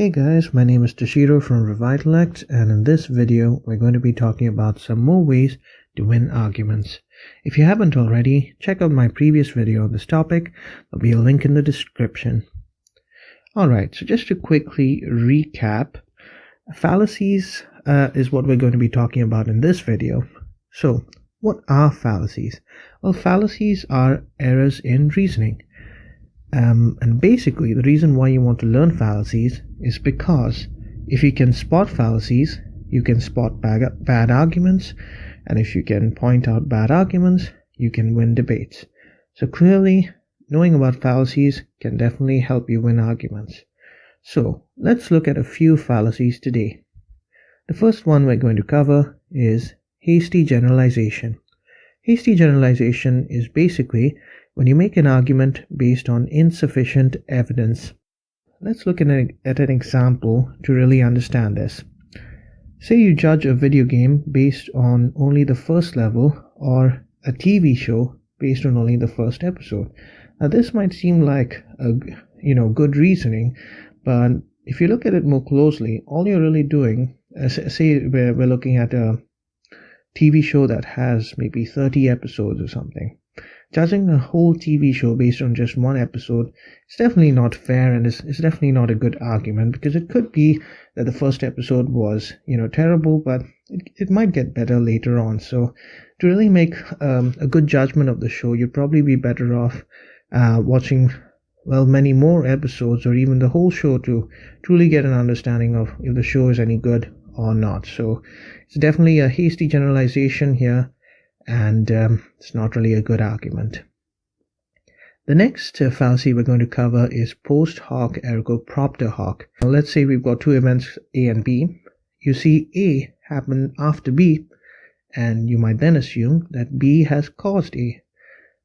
Hey guys, my name is Toshiro from Revitellect, and in this video we're going to be talking about some more ways to win arguments. If you haven't already, check out my previous video on this topic. There'll be a link in the description. Alright, so just to quickly recap, fallacies is what we're going to be talking about in this video. So, what are fallacies? Well, fallacies are errors in reasoning. And basically the reason why you want to learn fallacies is because if you can spot fallacies, you can spot bad arguments, and if you can point out bad arguments, you can win debates. So clearly, knowing about fallacies can definitely help you win arguments. So let's look at a few fallacies today. The first one we're going to cover is hasty generalization. Hasty generalization is basically when you make an argument based on insufficient evidence. Let's look at an example to really understand this. Say you judge a video game based on only the first level, or a TV show based on only the first episode. Now this might seem like good reasoning, but if you look at it more closely, all you're really doing, say we're looking at a TV show that has maybe 30 episodes or something. Judging a whole TV show based on just one episode is definitely not fair, and it's definitely not a good argument, because it could be that the first episode was terrible, but it might get better later on. So to really make a good judgment of the show, you'd probably be better off watching many more episodes, or even the whole show, to truly get an understanding of if the show is any good or not. So it's definitely a hasty generalization here, and it's not really a good argument. The next fallacy we're going to cover is post-hoc ergo propter hoc. Now let's say we've got two events A and B. You see A happen after B, and you might then assume that B has caused A.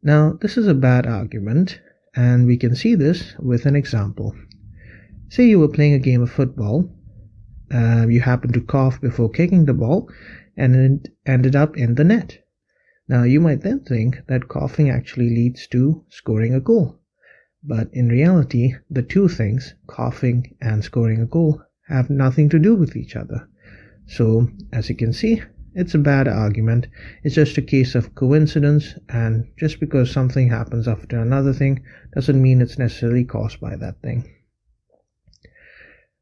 Now this is a bad argument, and we can see this with an example. Say you were playing a game of football. You happened to cough before kicking the ball, and it ended up in the net. Now you might then think that coughing actually leads to scoring a goal. But in reality, the two things, coughing and scoring a goal, have nothing to do with each other. So as you can see, it's a bad argument. It's just a case of coincidence, and just because something happens after another thing doesn't mean it's necessarily caused by that thing.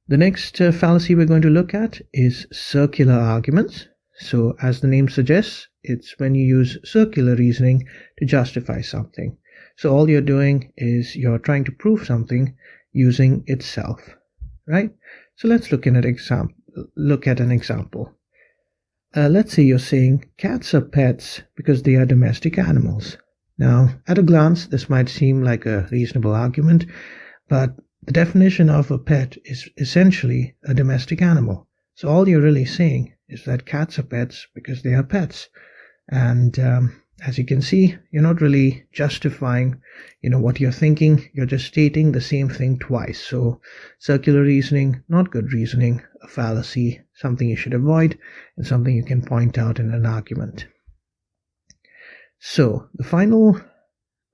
The next fallacy we're going to look at is circular arguments. So as the name suggests, it's when you use circular reasoning to justify something. So all you're doing is you're trying to prove something using itself, right? So let's look at an example. Let's say you're saying cats are pets because they are domestic animals. Now, at a glance, this might seem like a reasonable argument, but the definition of a pet is essentially a domestic animal. So all you're really saying is that cats are pets because they are pets. And as you can see, you're not really justifying what you're thinking. You're just stating the same thing twice. So circular reasoning, not good reasoning, a fallacy, something you should avoid, and something you can point out in an argument. So the final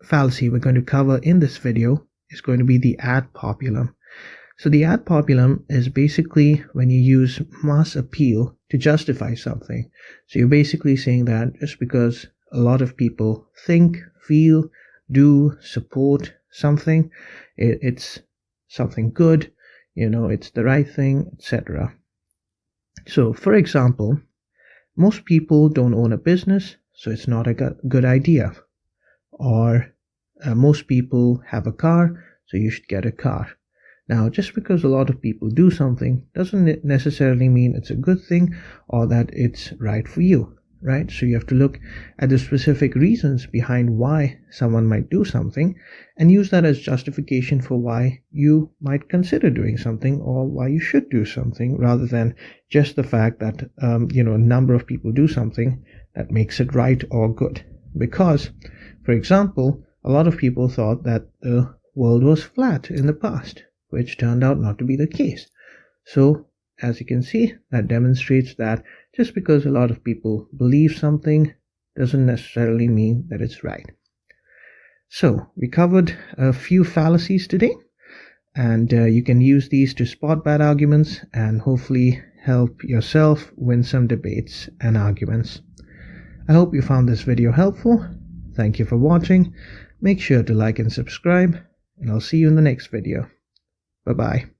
fallacy we're going to cover in this video is going to be the ad populum. So the ad populum is basically when you use mass appeal to justify something. So you're basically saying that just because a lot of people think, feel, do, support something, it's something good, it's the right thing, etc. So for example, most people don't own a business, so it's not a good idea. Or most people have a car, so you should get a car. Now, just because a lot of people do something doesn't necessarily mean it's a good thing or that it's right for you, right? So you have to look at the specific reasons behind why someone might do something and use that as justification for why you might consider doing something or why you should do something, rather than just the fact that, a number of people do something that makes it right or good. Because, for example, a lot of people thought that the world was flat in the past, which turned out not to be the case. So, as you can see, that demonstrates that just because a lot of people believe something doesn't necessarily mean that it's right. So, we covered a few fallacies today. and you can use these to spot bad arguments and hopefully help yourself win some debates and arguments. I hope you found this video helpful. Thank you for watching. Make sure to like and subscribe, and I'll see you in the next video. Bye-bye.